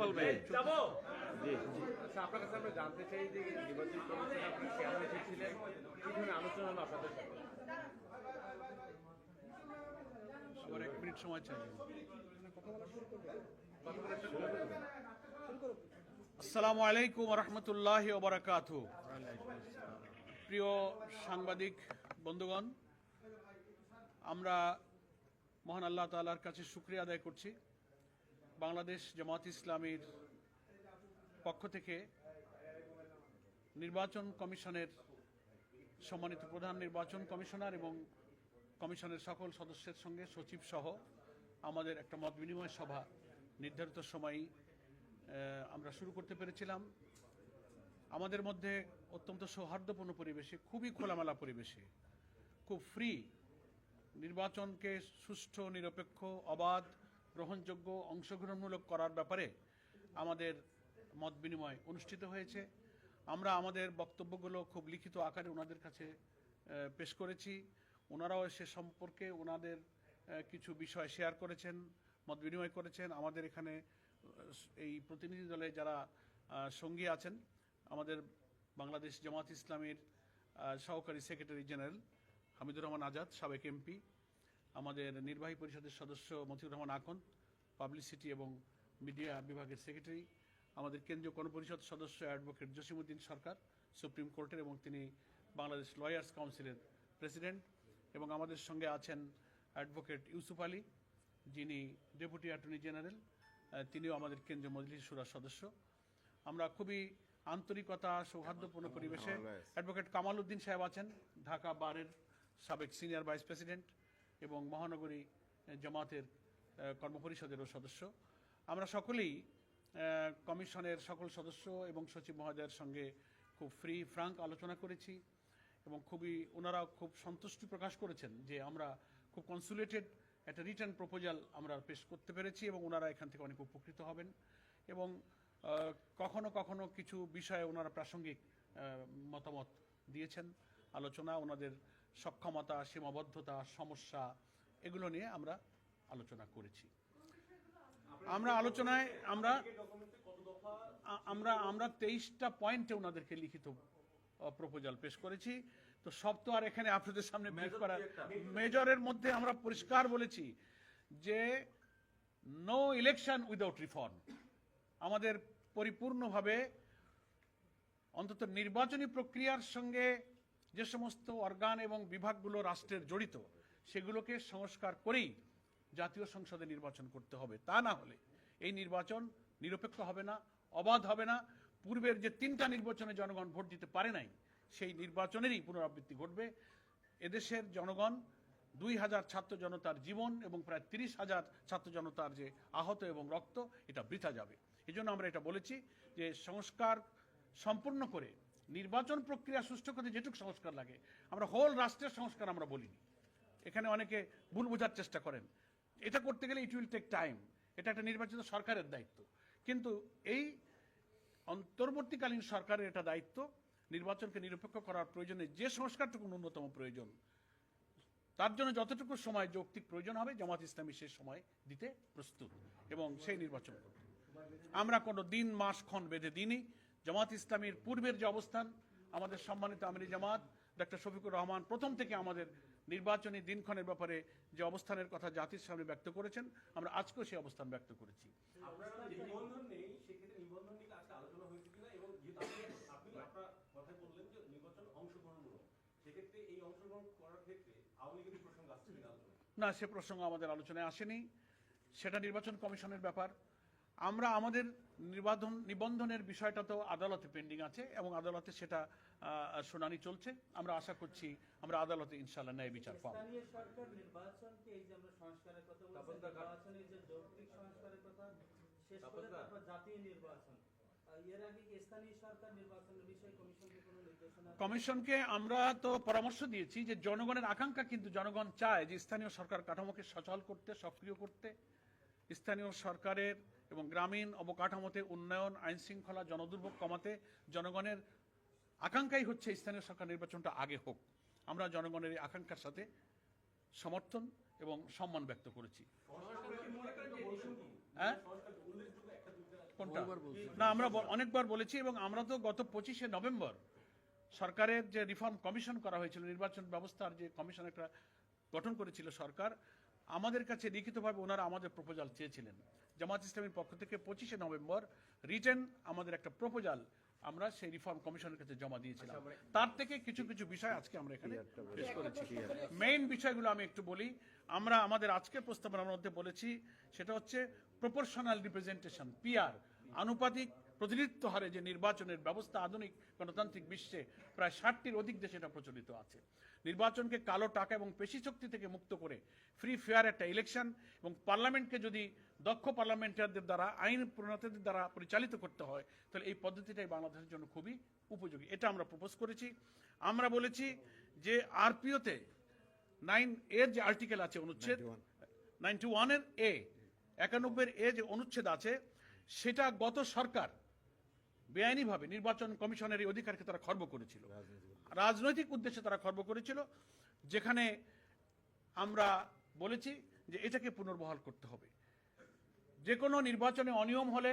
বলবেন? জি, আচ্ছা, আপনার কাছে আমরা জানতে চাই যে নির্বাচন কমিশনে আপনি কেমন এসেছিলেন, কি ধরনের আলোচনা হলো আপনাদের সাথে? আবার 1 মিনিট সময় চাই। আসসালামু আলাইকুম ওয়া রাহমাতুল্লাহি ওয়া বারাকাতুহু। প্রিয় সাংবাদিক বন্ধুগণ, আমরা মহান আল্লাহ তাআলার কাছে শুকরিয়া আদায় করছি। বাংলাদেশ জামাত ইসলামীর পক্ষ থেকে নির্বাচন কমিশনের সম্মানিত প্রধান নির্বাচন কমিশনার এবং কমিশনের সকল সদস্যের সঙ্গে সচিব সহ আমাদের একটা মত বিনিময় সভা নির্ধারিত সময়ই আমরা শুরু করতে পেরেছিলাম। আমাদের মধ্যে অত্যন্ত সৌহার্দ্যপূর্ণ পরিবেশে, খুবই খোলামেলা পরিবেশে, খুব ফ্রি নির্বাচনকে সুষ্ঠু, নিরপেক্ষ, অবাধ, গ্রহণযোগ্য, অংশগ্রহণমূলক করার ব্যাপারে আমাদের মত বিনিময় অনুষ্ঠিত হয়েছে। আমরা আমাদের বক্তব্যগুলো খুব লিখিত আকারে ওনাদের কাছে পেশ করেছি। ওনারাও সে সম্পর্কে ওনাদের কিছু বিষয় শেয়ার করেছেন, মত বিনিময় করেছেন। আমাদের এখানে এই প্রতিনিধি দলে যারা সঙ্গী আছেন, আমাদের বাংলাদেশ জামাত ইসলামীর সহকারী সেক্রেটারি জেনারেল হামিদুর রহমান আজাদ, সাবেক এমপি, আমাদের নির্বাহী পরিষদের সদস্য মতিউর রহমান আকন্দ, পাবলিসিটি এবং মিডিয়া বিভাগের সেক্রেটারি, আমাদের কেন্দ্রীয় গণপরিষদ সদস্য অ্যাডভোকেট জসিমউদ্দিন সরকার, সুপ্রিম কোর্টের, এবং তিনি বাংলাদেশ লয়ার্স কাউন্সিলের প্রেসিডেন্ট, এবং আমাদের সঙ্গে আছেন অ্যাডভোকেট ইউসুফ আলী, যিনি ডেপুটি অ্যাটর্নি জেনারেল, তিনিও আমাদের কেন্দ্রীয় মজলিস শুরার সদস্য। আমরা খুবই আন্তরিকতা, সৌহার্দ্যপূর্ণ পরিবেশে, অ্যাডভোকেট কামাল উদ্দিন সাহেব আছেন, ঢাকা বারের সাবেক সিনিয়র ভাইস প্রেসিডেন্ট এবং মহানগরী জামাতের কর্মপরিষদেরও সদস্য। আমরা সকলেই কমিশনের সকল সদস্য এবং সচিব মহোদয়ের সঙ্গে খুব ফ্রি ফ্রাঙ্ক আলোচনা করেছি এবং ওনারা খুব সন্তুষ্টি প্রকাশ করেছেন যে আমরা খুব কনসুলেটেড একটা রিটার্ন প্রপোজাল আমরা পেশ করতে পেরেছি এবং ওনারা এখান থেকে অনেক উপকৃত হবেন। এবং কখনো কখনো কিছু বিষয়ে ওনারা প্রাসঙ্গিক মতামত দিয়েছেন। আলোচনা, ওনাদের সক্ষমতা, সীমাবদ্ধতা, সমস্যা, এগুলো নিয়ে আমরা আলোচনা করেছি। আমরা আলোচনায় আমরা 23টা পয়েন্টে ওনাদেরকে লিখিত প্রপোজাল পেশ করেছি। তো সব তো আর এখানে আপনাদের সামনে ব্রিফ করা, মেজরের মধ্যে আমরা পরিষ্কার বলেছি যে নো ইলেকশন উইদাউট রিফর্ম। আমাদের পরিপূর্ণভাবে অন্তত নির্বাচনী প্রক্রিয়ার সঙ্গে যে সমস্ত অর্গান এবং বিভাগগুলো রাষ্ট্রের জড়িত, সেগুলোকে সংস্কার করেই জাতীয় সংসদে নির্বাচন করতে হবে। তা না হলে এই নির্বাচন নিরপেক্ষ হবে না, অবাধ হবে না। পূর্বের যে 3টা নির্বাচনে জনগণ ভোট দিতে পারে নাই, সেই নির্বাচনেরই পুনরাবৃত্তি ঘটবে। এদেশের জনগণ 2000 ছাত্র জনতার জীবন এবং প্রায় 30,000 ছাত্র জনতার যে আহত এবং রক্ত, এটা বৃথা যাবে। এই জন্য আমরা এটা বলেছি যে সংস্কার সম্পূর্ণ করে নির্বাচন প্রক্রিয়া সুষ্ঠু করতে যেটুকু সংস্কার লাগে, আমরা হোল রাষ্ট্রের সংস্কার আমরা বলিনি। এখানে অনেকে ভুল বোঝার চেষ্টা করেন। এটা করতে গেলে ইট উইল টেক টাইম, এটা একটা নির্বাচিত সরকারের দায়িত্ব। কিন্তু এই অন্তর্বর্তীকালীন সরকারের এটা দায়িত্ব নির্বাচনকে নিরপেক্ষ করার প্রয়োজনে যে সংস্কারটুকু ন্যূনতম প্রয়োজন, তার জন্য যতটুকু সময় যৌক্তিক প্রয়োজন হবে, জামাত ইসলামী সে সময় দিতে প্রস্তুত এবং সেই নির্বাচন করতে। আমরা কোনো দিন, মাস, ক্ষণ বেঁধে দিইনি। জামাত ইসলামীর পূর্বের যে অবস্থান, আমাদের সম্মানিত আমিরি জামাত ডক্টর শফিকুর রহমান প্রথম থেকে আমাদের নির্বাচনী দিনক্ষণের ব্যাপারে যে অবস্থানের কথা জাতির সামনে ব্যক্ত করেছেন, আমরা আজকেও সেই অবস্থান ব্যক্ত করেছি। না, সে প্রসঙ্গ আমাদের আলোচনায় আসেনি, সেটা নির্বাচন কমিশনের ব্যাপার। আমরা আমাদের নিবন্ধনের বিষয়টা তো আদালতে পেন্ডিং আছে এবং আদালতে সেটা শুনানি চলছে। আমরা আশা করছি আমরা আদালতে ইনশাআল্লাহ ন্যায় বিচার পাবো। কমিশনকে আমরা তো পরামর্শ দিয়েছি যে জনগণের আকাঙ্ক্ষা, কিন্তু জনগণ চায় যে স্থানীয় সরকার কাঠামোকে সচল করতে, সক্রিয় করতে, স্থানীয় সরকারের এবং গ্রামীণ অবকাঠামোতে উন্নয়ন, আইন শৃঙ্খলা, জনদুর্ভোগ কমাতে জনগণের আকাঙ্ক্ষাই হচ্ছে স্থানীয় সরকার নির্বাচনটা আগে হোক। আমরা জনগণের এই আকাঙ্ক্ষার সাথে সমর্থন এবং সম্মান ব্যক্ত করেছি। হ্যাঁ, কোনটা না, আমরা অনেকবার বলেছি এবং আমরা তো গত 25শে নভেম্বর সরকারের যে রিফর্ম কমিশন করা হয়েছিল, নির্বাচন ব্যবস্থার যে কমিশন একটা গঠন করেছিল সরকার, আমাদের কাছে লিখিতভাবে ওনারা আমাদের প্রপোজাল চেয়েছিলেন। জামাত ইসলামীর পক্ষ থেকে 25শে নভেম্বর রিটেন আমাদের একটা প্রপোজাল আমরা সেই রিফর্ম কমিশনের কাছে জমা দিয়েছিলাম। তার থেকে কিছু কিছু বিষয় আজকে আমরা এখানে পেশ করেছি। মেইন বিষয়গুলো আমি একটু বলি। আমরা আমাদের আজকের প্রস্তাবনার মধ্যে বলেছি সেটা হচ্ছে প্রপোর্শনাল রিপ্রেজেন্টেশন, পিআর, আনুপাতিক প্রতিনিধিত্ব হারে যে নির্বাচনের ব্যবস্থা আধুনিক গণতান্ত্রিক বিশ্বে প্রায় 60টির অধিক দেশে এটা প্রচলিত আছে। নির্বাচনকে কালো টাকা এবং পেশি শক্তি থেকে মুক্ত করে ফ্রি ফেয়ার একটা ইলেকশন এবং পার্লামেন্টকে যদি দক্ষ পার্লামেন্টারদের দ্বারা, আইন প্রণেতাদের দ্বারা পরিচালিত করতে হয়, তাহলে এই পদ্ধতিটাই বাংলাদেশের জন্য খুবই উপযোগী। এটা আমরা প্রপোজ করেছি। আমরা বলেছি যে আরপিওতে 9 এর যে আর্টিকেল আছে, অনুচ্ছেদ 91 এর এ, 91 এ যে অনুচ্ছেদ আছে, সেটা গত সরকার বেআইনিভাবে নির্বাচন কমিশনের এই অধিকারকে তারা খর্ব করেছিল, রাজনৈতিক উদ্দেশ্যে তারা খর্ব করেছিল, যেখানে আমরা বলেছি যে এটাকে পুনর্বহাল করতে হবে। যে কোনো নির্বাচনে অনিয়ম হলে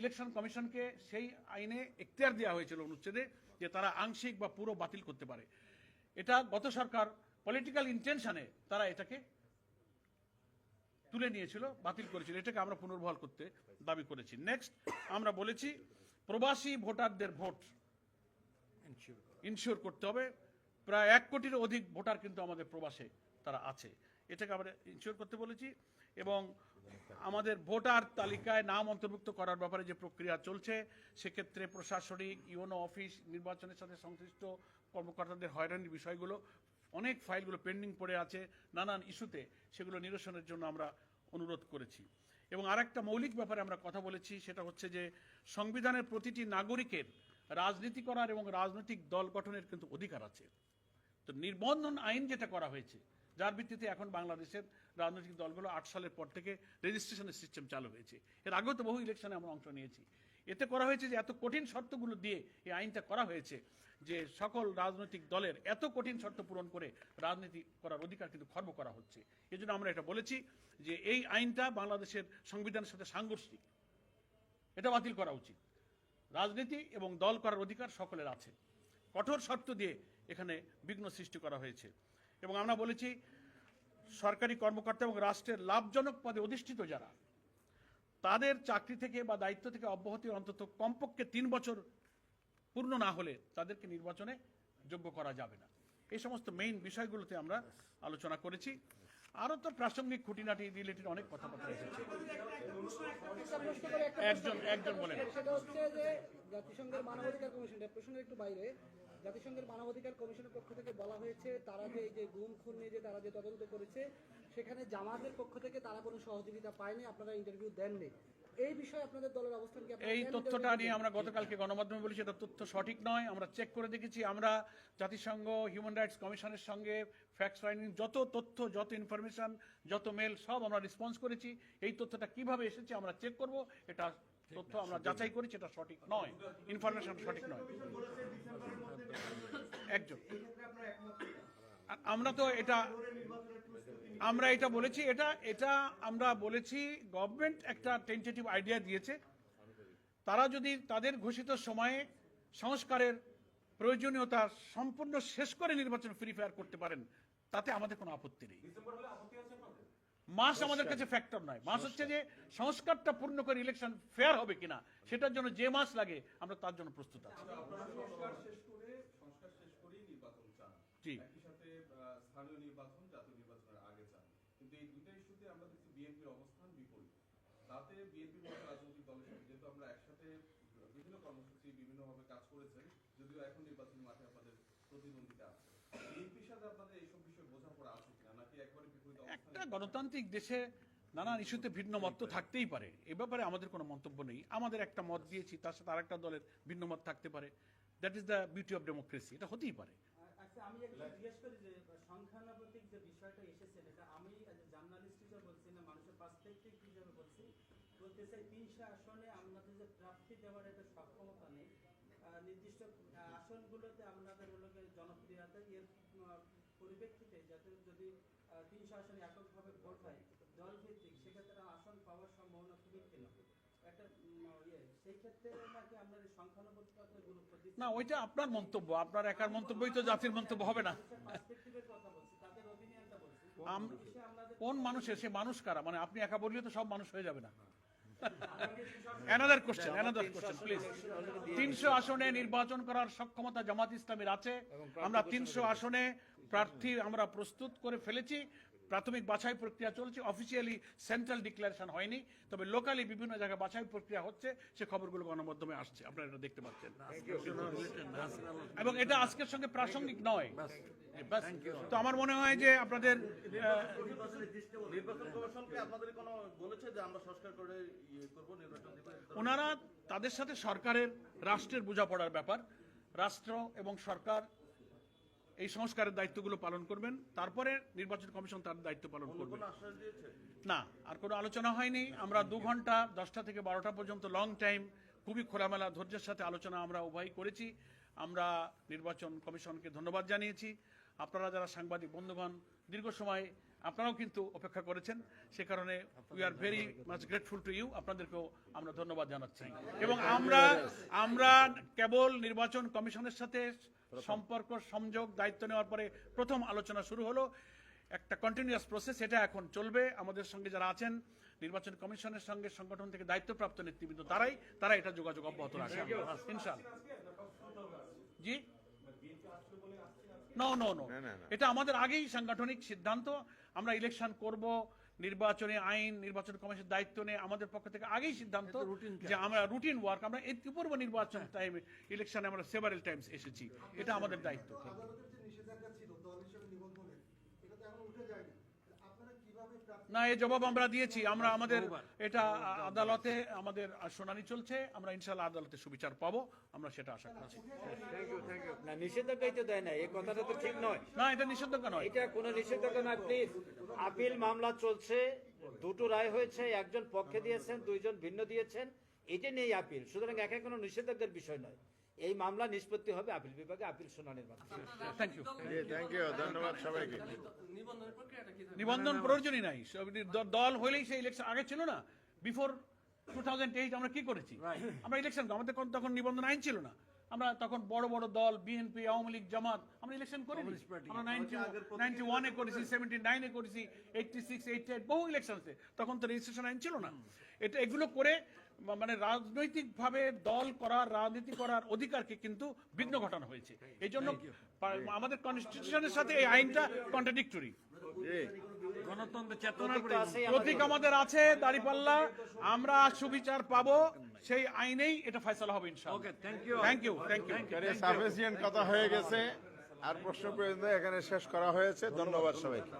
ইলেকশন কমিশনকে সেই আইনে এখতিয়ার দেওয়া হয়েছিল অনুচ্ছেদে যে তারা আংশিক বা পুরো বাতিল করতে পারে। এটা গত সরকার পলিটিক্যাল ইন্টেনশনে তারা এটাকে তুলে নিয়েছিল, বাতিল করেছিল। এটাকে আমরা পুনর্বহাল করতে দাবি করেছি। নেক্সট, আমরা বলেছি প্রবাসী ভোটারদের ভোট ইনশিওর করতে হবে। প্রায় 1 কোটির অধিক ভোটার কিন্তু আমাদের প্রবাসে তারা আছে, এটাকে আমরা ইনশিওর করতে বলেছি। এবং আমাদের ভোটার তালিকায় নাম অন্তর্ভুক্ত করার ব্যাপারে যে প্রক্রিয়া চলছে, সেক্ষেত্রে প্রশাসনিক ইউনো অফিস, নির্বাচনের সাথে সংশ্লিষ্ট কর্মকর্তাদের হয়রানির বিষয়গুলো, অনেক ফাইলগুলো পেন্ডিং পড়ে আছে নানান ইস্যুতে, সেগুলো নিরসনের জন্য আমরা অনুরোধ করেছি। এবং আরেকটা মৌলিক ব্যাপারে আমরা কথা বলেছি, সেটা হচ্ছে যে সংবিধানের প্রতিটি নাগরিকের রাজনীতি করার এবং রাজনৈতিক দল গঠনের কিন্তু অধিকার আছে। তো নিবন্ধন আইন যেটা করা হয়েছে, যার ভিত্তিতে এখন বাংলাদেশের রাজনৈতিক দলগুলো 8 সালের পর থেকে রেজিস্ট্রেশনের সিস্টেম চালু হয়েছে। এর আগেও তো বহু ইলেকশনে আমরা অংশ নিয়েছি। এতে করা হয়েছে যে এত কঠিন শর্তগুলো দিয়ে এই আইনটা করা হয়েছে যে সকল রাজনৈতিক দলের এত কঠিন শর্ত পূরণ করে রাজনীতি করার অধিকার কিন্তু খর্ব করা হচ্ছে। এই জন্য আমরা এটা বলেছি যে এই আইনটা বাংলাদেশের সংবিধানের সাথে সাংঘর্ষিক, এটা বাতিল করা উচিত। রাজনীতি এবং দল করার অধিকার সকলের আছে, কঠোর শর্ত দিয়ে এখানে বিঘ্ন সৃষ্টি করা হয়েছে। এবং আমরা বলেছি সরকারি কর্মকর্তা এবং রাষ্ট্রের লাভজনক পদে অধিষ্ঠিত যারা, তাদের চাকরি থেকে বা দায়িত্ব থেকে অব্যাহতি অন্তত কমপক্ষে 3 বছর পূর্ণ না হলে তাদেরকে নির্বাচনে যোগ্য করা যাবে না। এই সমস্ত মেইন বিষয়গুলোতে আমরা আলোচনা করেছি। আরো তো প্রাসঙ্গিক খুঁটিনাটি রিলেটেড অনেক কথাবার্তা এসেছে। একজন বলেন। সেটা হচ্ছে যে জাতিসংঘের মানবাধিকার কমিশন, প্রশ্নের একটু বাইরে, জাতিসংঘের মানবাধিকার কমিশনের পক্ষ থেকে বলা হয়েছে তারা যে এই যে গুম খুন নিয়ে যে তারা যে তদন্ত করেছে, সেখানে জামাতের পক্ষ থেকে তারা কোনো সহযোগিতা পায়নি, আপনারা ইন্টারভিউ দেননি। এই বিষয়ে আপনাদের দলের অবস্থান কি? এই তথ্যটা নিয়ে আমরা গতকালকে গণমাধ্যমে বলেছি, এটা তথ্য সঠিক নয়। আমরা চেক করে দেখেছি। আমরা জাতিসংঘ হিউম্যান রাইটস কমিশনের সঙ্গে ফ্যাক্ট ফাইন্ডিং, যত তথ্য, যত ইনফরমেশন, যত মেল, সব আমরা রেসপন্স করেছি। এই তথ্যটা কিভাবে এসেছে আমরা চেক করব। এটা তথ্য আমরা যাচাই করেছি, এটা সঠিক নয়, ইনফরমেশন সঠিক নয়। একজন আমরা তো আমরা এটা বলেছি, এটা আমরা বলেছি গভর্নমেন্ট একটা টেন্টেটিভ আইডিয়া দিয়েছে। তারা যদি তাদের ঘোষিত সময়ে সংস্কারের প্রয়োজনীয়তা সম্পূর্ণ শেষ করে নির্বাচন ফ্রি ফায়ার করতে পারেন, তাতে আমাদের কোনো আপত্তি নেই। মাস আমাদের কাছে ফ্যাক্টর নয়। মাস হচ্ছে যে সংস্কারটা পূর্ণ করে ইলেকশন ফেয়ার হবে কিনা, সেটার জন্য যে মাস লাগে আমরা তার জন্য প্রস্তুত আছি। জি, স্থানীয় নির্বাচন জাতীয় নির্বাচনের আগে চান, কিন্তু এই দুইটা ইস্যুতে আমরা দেখছি বিএনপির অবস্থান বিপরীত। তাতে বিএনপির মতো রাজনৈতিক দলের সাথে যেহেতু আমরা একসাথে বিভিন্ন কর্মসূচি বিভিন্নভাবে কাজ করেছেন, যদিও এখন নির্বাচনী মাঠে আপনাদের প্রতিদ্বন্দ্বিতা আছে, বিএনপির সাথে আপনাদের এইসব বিষয়ে বোঝাপড়া আছে কিনা, নাকি একবারে বিপরীত অবস্থান? একটা গণতান্ত্রিক দেশে নানান ইস্যুতে ভিন্ন মত তো থাকতেই পারে, এ ব্যাপারে আমাদের কোনো মন্তব্য নেই। আমাদের একটা মত দিয়েছি, তার সাথে আরেকটা দলের ভিন্ন মত থাকতে পারে। That is the beauty of democracy, এটা হতেই পারে। আচ্ছা, আমি একটু জিজ্ঞেস করি যে সংখ্যানুপাতিক যে বিষয়টা এসেছে, এটা আমি জার্নালিস্ট হিসেবে বলছি না, মানুষের পার্সপেক্টিভ হিসেবে বলতে চাই 300 আসনে আমাদের যে প্রার্থী দেওয়ার একটা সক্ষমতা নেই, নির্দিষ্ট আসনগুলোতে আমাদের জনপ্রিয়তা এর পরিপ্রেক্ষিতে যাতে যদি 300 আসনে এককভাবে ভোট হয় দল ভিত্তিক, সেক্ষেত্রে আসন পাওয়ার সম্ভাবনা খুবই ক্ষীণ। একটা সেক্ষেত্রে নাকি আমরা এই সংখ্যানুপাতিকতার গুরুত্ব দিচ্ছি না, ওইটা আপনার মন্তব্য, আপনার একার মন্তব্যই তো জাতির মন্তব্য হবে না। পার্সপেক্টিভের কথা বলছি, তাদের অপিনিয়নটা বলছি। কোন মানুষের, সে মানুষ কারা? মানে আপনি একা বললে তো সব মানুষ হয়ে যাবে না। another question please. 300 আসনে নির্বাচন করার সক্ষমতা জামাত ইসলামের আছে। আমরা 300 আসনে প্রার্থী আমরা প্রস্তুত করে ফেলেছি। প্রাথমিক বাছাই প্রক্রিয়া চলছে, অফিসিয়ালি সেন্ট্রাল ডিক্লারেশন হয়নি, তবে লোকালি বিভিন্ন জায়গায় বাছাই প্রক্রিয়া হচ্ছে, সে খবরগুলো গণমাধ্যমে আসছে, আপনারা এটা দেখতে পাচ্ছেন। এবং এটা আজকের সঙ্গে প্রাসঙ্গিক নয়। ব্যাস। তো আমার মনে হয় যে আপনাদের নির্বাচন কমিশনকে আপনাদের কোনো বলেছে যে আমরা সংস্কার করে করব, নির্বাচন দেব? ওনারা তাদের সাথে সরকারের, রাষ্ট্রের বোঝাপড়ার ব্যাপার, রাষ্ট্র এবং সরকার এই সংস্কারের দায়িত্বগুলো পালন করবেন, তারপরে নির্বাচন কমিশন তার দায়িত্ব পালন করবে। কোনো আশ্বাস দিয়েছে? না, আর কোনো আলোচনা হয়নি। আমরা 2 ঘন্টা 10টা থেকে 12টা পর্যন্ত লং টাইম খুবই খোলামেলা ধৈর্যের সাথে আলোচনা আমরা উভয় করেছি। আমরা নির্বাচন কমিশনকে ধন্যবাদ জানিয়েছি। আপনারা যারা সাংবাদিক বন্ধুগণ দীর্ঘ সময় আপনারাও কিন্তু অপেক্ষা করেছেন, সে কারণে we are very much grateful to you. আপনাদেরকেও আমরা ধন্যবাদ জানাচ্ছি। এবং আমরা কেবল নির্বাচন কমিশনের সাথে সম্পর্ক সংযোগ দায়িত্ব নেওয়ার পরে প্রথম আলোচনা শুরু হলো, একটা কন্টিনিউয়াস প্রসেস, এটা এখন চলবে। আমাদের সঙ্গে যারা আছেন নির্বাচন কমিশনের সঙ্গে সংগঠন থেকে দায়িত্বপ্রাপ্ত নেতৃবৃন্দ, তারা এটা যোগাযোগ অব্যাহত রাখবে ইনশাআল্লাহ। জি, নো, এটা আমাদের আগেই সাংগঠনিক সিদ্ধান্ত। আমরা ইলেকশন করব, নির্বাচনে আইন, নির্বাচন কমিশনের দায়িত্ব নিয়ে আমাদের পক্ষ থেকে আগেই সিদ্ধান্ত যে আমরা রুটিন ওয়ার্ক, আমরা এর পূর্ব নির্বাচন টাইমে ইলেকশনে আমরা সেভারেল টাইমস এসেছি, এটা আমাদের দায়িত্ব। আদালতের যে নিষেধাজ্ঞা ছিল দল হিসেবে নিবন্ধনের, এটা তো এখন উঠে যায়নি। আপনারা কিভাবে না, এই জবাব আমরা দিয়েছি। আমরা আমাদের এটা আদালতে আমাদের শুনানি চলছে, আমরা ইনশাআল্লাহ আদালতে সুবিচার পাবো, আমরা সেটা আশা করছি। না, নিষেধাজ্ঞাই তো দেয় না, এই কথাটা তো ঠিক নয়। না, এটা নিষেধাজ্ঞা নয়। এটা কোনো নিষেধাজ্ঞা না, প্লিজ। আপিল মামলা চলছে, 2টো রায় হয়েছে, একজন পক্ষে দিয়েছেন, 2জন ভিন্ন দিয়েছেন, এটা নিয়েই আপিল। সুতরাং একা কোনো নিষেধাজ্ঞার বিষয় নয়। এই মামলা নিষ্পত্তি হবে আপিল বিভাগে, আপিল শুনানির মাধ্যমে। Thank you. ধন্যবাদ সবাইকে। নিবন্ধন প্রয়োজনই নাই। দল হইলেই সেই ইলেকশন আগে ছিল না। বিফোর 2008 আমরা কি করেছি? আমরা ইলেকশন, আমাদের তখন নিবন্ধন আইন ছিল না। আমরা তখন বড় বড় দল, বিএনপি, আওয়ামী লীগ, জামাত, আমরা ইলেকশন করিনি। আমরা 91-এ করেছি, 79-এ করেছি, 86, 88 বহু ইলেকশন আছে। তখন তো রেজিস্ট্রেশন আইন ছিল না। এগুলো করে মানে রাজনৈতিকভাবে দল করার, রাজনীতি করার অধিকারকে কিন্তু বিঘ্ন ঘটানো হয়েছে। এই জন্য আমাদের কনস্টিটিউশনের সাথে এই আইনটা কন্ট্রাডিক্টরি। গণতন্ত্রের চেতনা প্রতীক আমাদের আছে, দাঁড়িপাল্লা, আমরা সুবিচার পাবো, সেই আইনেই এটা ফয়সালা হবে ইনশাআল্লাহ। Thank you. সাফিসিয়েন্ট কথা হয়ে গেছে, আর প্রশ্ন পর্যন্ত এখানে শেষ করা হয়েছে। ধন্যবাদ সবাইকে।